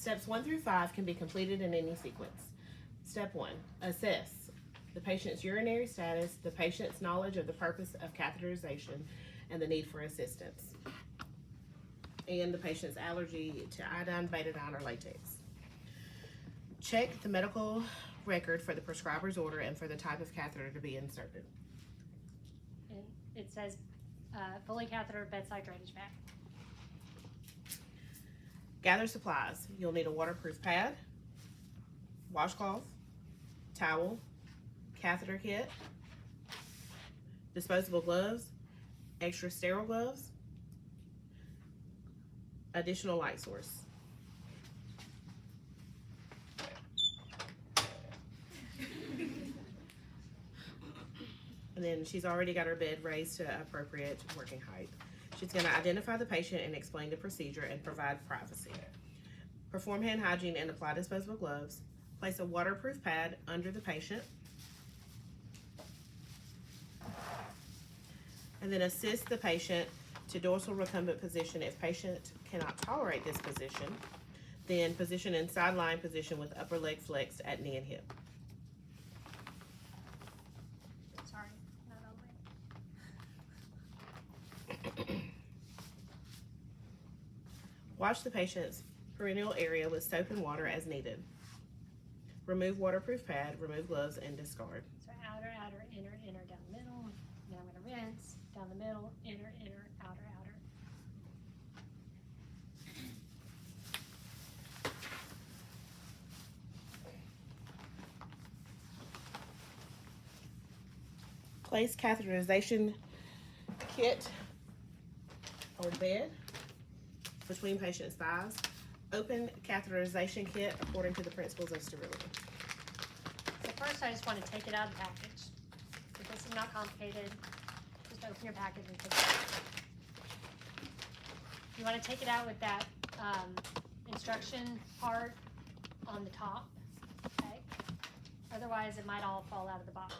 Steps 1 through 5 can be completed in any sequence. Step 1, assess the patient's urinary status, the patient's knowledge of the purpose of catheterization, and the need for assistance, and the patient's allergy to iodine, betadine, or latex. Check the medical record for the prescriber's order and for the type of catheter to be inserted. And it says Foley catheter bedside drainage bag. Gather supplies. You'll need a waterproof pad, washcloth, towel, catheter kit, disposable gloves, extra sterile gloves, additional light source. And then she's already got her bed raised to appropriate working height. She's going to identify the patient and explain the procedure and provide privacy. Perform hand hygiene and apply disposable gloves. Place a waterproof pad under the patient. And then assist the patient to dorsal recumbent position. If patient cannot tolerate this position, then position in sideline position with upper leg flexed at knee and hip. Sorry, not all the way. Wash the patient's perineal area with soap and water as needed. Remove waterproof pad, remove gloves, and discard. So outer, outer, inner, inner, down the middle. Now I'm going to rinse, down the middle, inner, inner, outer, outer. Place catheterization kit or bed between patient's thighs. Open catheterization kit according to the principles of sterility. So first I just want to take it out of the package. So this is not complicated. Just open your package and take it out. You want to take it out with that instruction part on the top, okay? Otherwise it might all fall out of the box,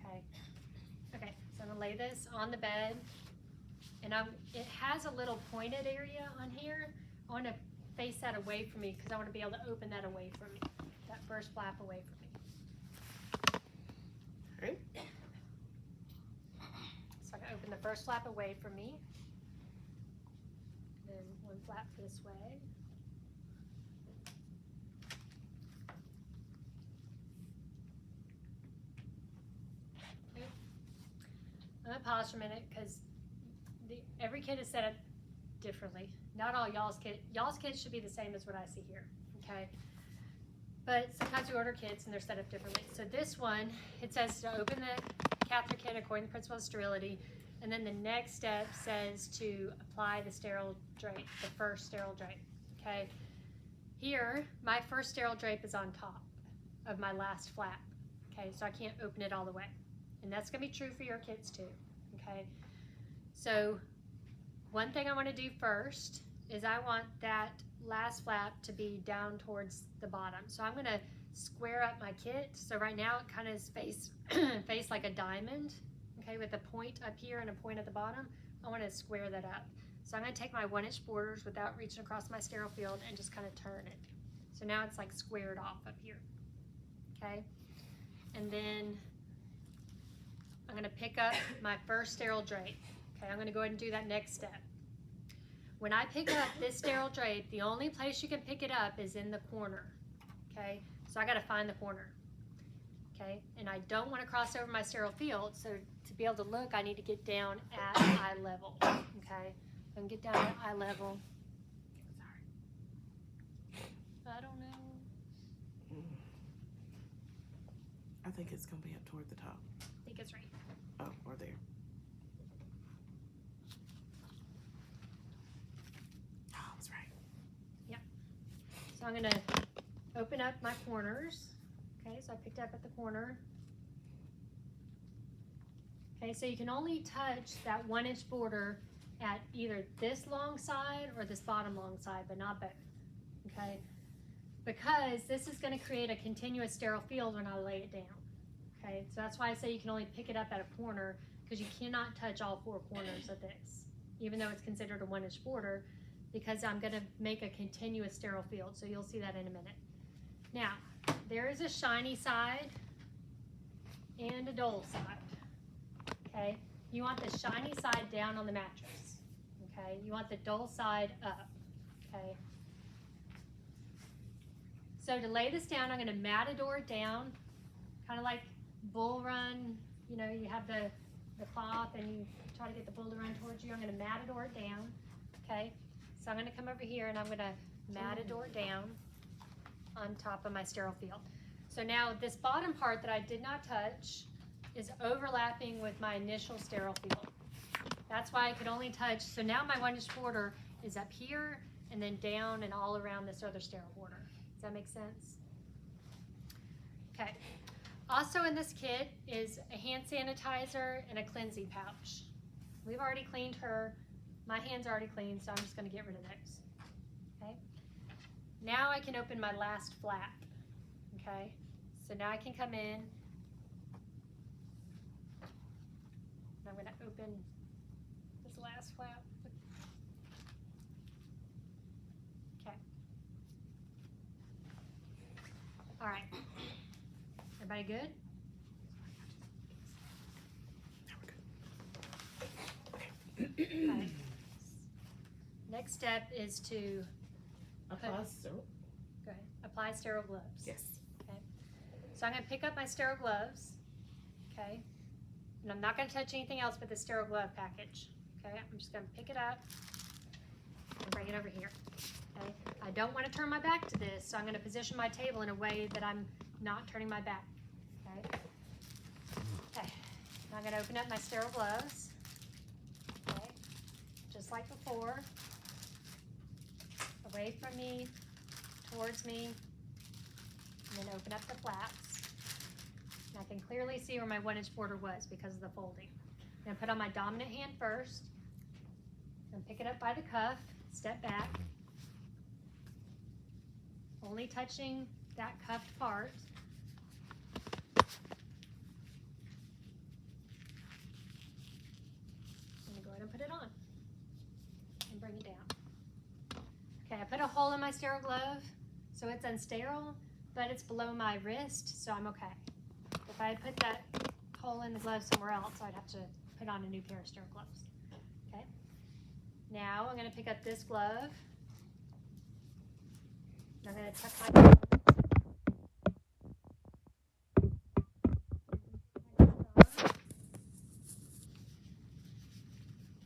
okay? Okay, so I'm going to lay this on the bed, and it has a little pointed area on here. I want to face that away from me because I want to be able to open that away from me, that first flap away from me. All right. So I can open the first flap away from me, then one flap this way. Okay. I'm going to pause for a minute because every kid is set up differently. Not all y'all's kids should be the same as what I see here, okay? But sometimes we order kits and they're set up differently. So this one, it says to open the catheter kit according to the principle of sterility, and then the next step says to apply the sterile drape, the first sterile drape, okay? Here, my first sterile drape is on top of my last flap, okay? So I can't open it all the way. And that's gonna be true for your kits too, okay? So one thing I want to do first is I want that last flap to be down towards the bottom. So I'm going to square up my kit. So right now it kind of is face like a diamond, okay, with a point up here and a point at the bottom. I want to square that up. So I'm going to take my 1-inch borders without reaching across my sterile field and just kind of turn it. So now it's like squared off up here, okay? And then I'm going to pick up my first sterile drape. Okay, I'm going to go ahead and do that next step. When I pick up this sterile drape, the only place you can pick it up is in the corner. Okay, so I got to find the corner. Okay, and I don't want to cross over my sterile field, so to be able to look, I need to get down at eye level. Okay, I can get down at eye level. Sorry. I don't know. I think it's going to be up toward the top. I think it's right. Oh, or there. So I'm going to open up my corners. Okay, so I picked up at the corner. Okay, so you can only touch that 1-inch border at either this long side or this bottom long side, but not both. Okay, because this is going to create a continuous sterile field when I lay it down. Okay, so that's why I say you can only pick it up at a corner, because you cannot touch all 4 corners of this. Even though it's considered a 1-inch border, because I'm gonna make a continuous sterile field, so you'll see that in a minute. Now, there is a shiny side and a dull side, okay? You want the shiny side down on the mattress, okay? You want the dull side up, okay? So to lay this down, I'm gonna matador it down, kind of like bull run, you know, you have the cloth and you try to get the bull to run towards you. I'm gonna matador it down, okay? So I'm gonna come over here and I'm gonna matador down on top of my sterile field. So now this bottom part that I did not touch is overlapping with my initial sterile field. That's why I could only touch, so now my 1-inch border is up here and then down and all around this other sterile border. Does that make sense? Okay. Also in this kit is a hand sanitizer and a cleansing pouch. We've already cleaned her. My hands are already clean, so I'm just gonna get rid of those. Okay. Now I can open my last flap. Okay. So now I can come in. And I'm gonna open this last flap. Okay. All right. Everybody good? Okay. Next step is to apply sterile gloves. Yes. Okay. So I'm going to pick up my sterile gloves. Okay. And I'm not going to touch anything else but the sterile glove package. Okay. I'm just going to pick it up and bring it over here. Okay. I don't want to turn my back to this, so I'm going to position my table in a way that I'm not turning my back. Okay. Okay. Now I'm going to open up my sterile gloves. Okay. Just like before. Away from me, towards me, and then open up the flaps. And I can clearly see where my 1-inch border was because of the folding. I'm going to put on my dominant hand first, and pick it up by the cuff, step back, only touching that cuffed part. I'm going to go ahead and put it on and bring it down. Okay, I put a hole in my sterile glove, so it's unsterile, but it's below my wrist, so I'm okay. If I had put that hole in the glove somewhere else, I'd have to put on a new pair of sterile gloves. Okay. Now I'm going to pick up this glove. I'm going to tuck my glove.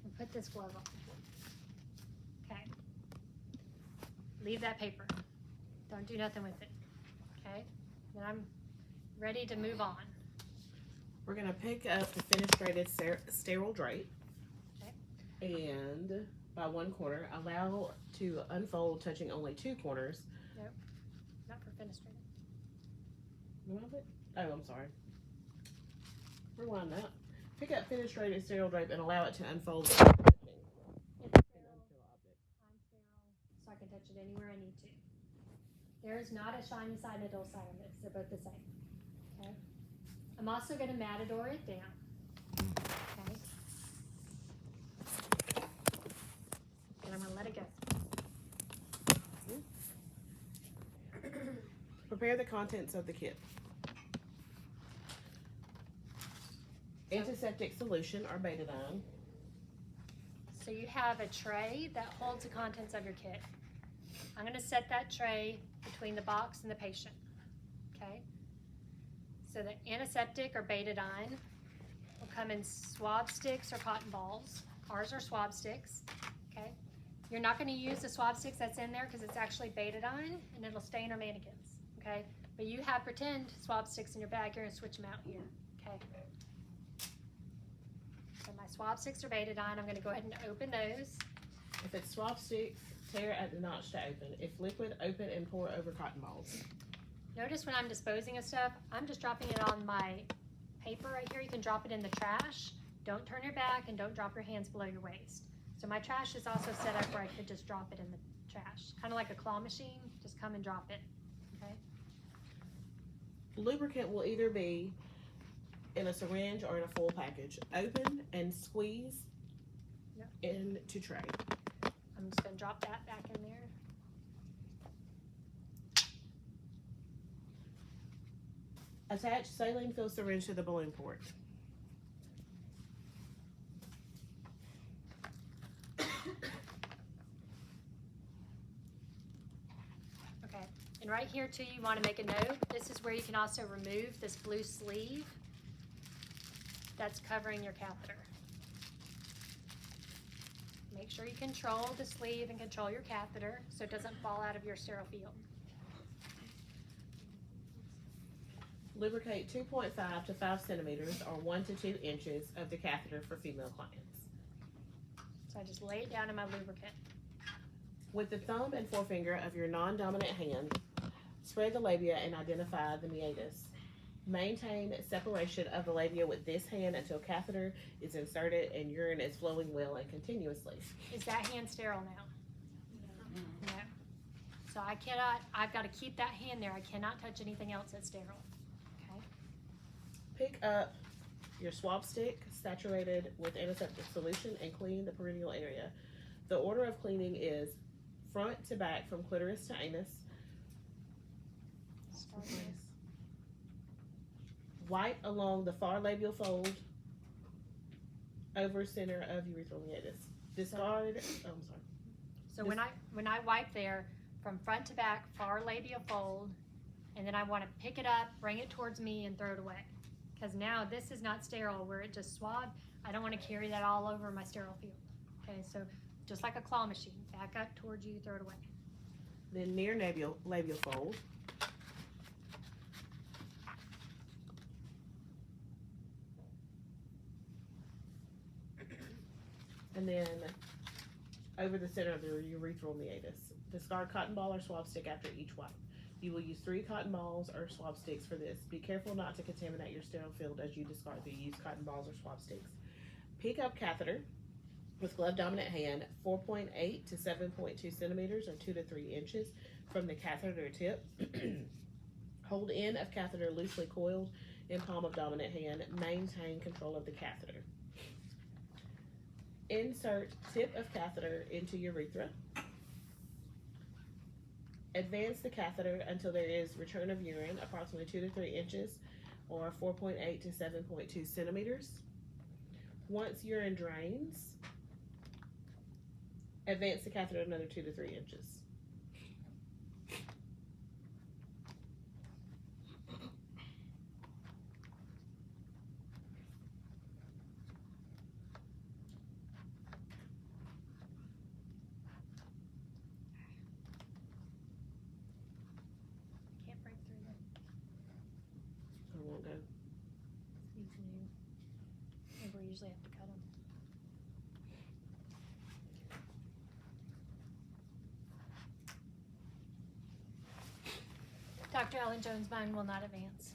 And put this glove on. Okay. Leave that paper. Don't do nothing with it. Okay? Then I'm ready to move on. We're going to pick up the fenestrated sterile drape. Okay. And by one corner, allow to unfold touching only 2 corners. Nope. Not for fenestrated. You want it? Oh, I'm sorry. Rewind that. Pick up fenestrated sterile drape and allow it to unfold. It's sterile. I'm sterile, so I can touch it anywhere I need to. There is not a shiny side and a dull side on this. They're both the same. Okay. I'm also going to matador it down. Okay. And I'm going to let it go. Prepare the contents of the kit. Antiseptic solution or betadine. So you have a tray that holds the contents of your kit. I'm going to set that tray between the box and the patient. Okay. So the antiseptic or betadine will come in swab sticks or cotton balls. Ours are swab sticks. Okay. You're not going to use the swab sticks that's in there because it's actually betadine and it'll stain our mannequins. Okay. But you have pretend swab sticks in your bag. You're going to switch them out here. Okay. So my swab sticks are betadine. I'm going to go ahead and open those. If it's swab sticks, tear at the notch to open. If liquid, open and pour over cotton balls. Notice when I'm disposing of stuff, I'm just dropping it on my paper right here. You can drop it in the trash. Don't turn your back and don't drop your hands below your waist. So my trash is also set up where I could just drop it in the trash. Kind of like a claw machine, just come and drop it, okay? Lubricant will either be in a syringe or in a full package. Open and squeeze into tray. I'm just gonna drop that back in there. Attach saline filled syringe to the balloon port. Okay, and right here too, you wanna make a note. This is where you can also remove this blue sleeve that's covering your catheter. Make sure you control the sleeve and control your catheter so it doesn't fall out of your sterile field. Lubricate 2.5 to 5 centimeters or 1 to 2 inches of the catheter for female clients. So I just lay it down in my lubricant. With the thumb and forefinger of your non-dominant hand, spread the labia and identify the meatus. Maintain separation of the labia with this hand until catheter is inserted and urine is flowing well and continuously. Is that hand sterile now? No. So I've got to keep that hand there. I cannot touch anything else that's sterile. Okay? Pick up your swab stick saturated with antiseptic solution and clean the perineal area. The order of cleaning is front to back from clitoris to anus. Start with- Wipe along the far labial fold over center of urethral meatus. Discard, oh, I'm sorry. So when I wipe there, from front to back, far labial fold, and then I want to pick it up, bring it towards me, and throw it away. Because now this is not sterile where it just swabbed. I don't want to carry that all over my sterile field. Okay, so just like a claw machine, back up towards you, throw it away. Then near labial fold. And then over the center of the urethral meatus. Discard cotton ball or swab stick after each wipe. You will use 3 cotton balls or swab sticks for this. Be careful not to contaminate your sterile field as you discard the used cotton balls or swab sticks. Pick up catheter with glove dominant hand 4.8 to 7.2 centimeters or 2 to 3 inches from the catheter tip. Hold end of catheter loosely coiled in palm of dominant hand. Maintain control of the catheter. Insert tip of catheter into urethra. Advance the catheter until there is return of urine, approximately 2 to 3 inches or 4.8 to 7.2 centimeters. Once urine drains, advance the catheter another 2 to 3 inches. Can't break through them. I won't go. These new. Maybe we usually have to cut them. Dr. Ellen Jones, mine will not advance.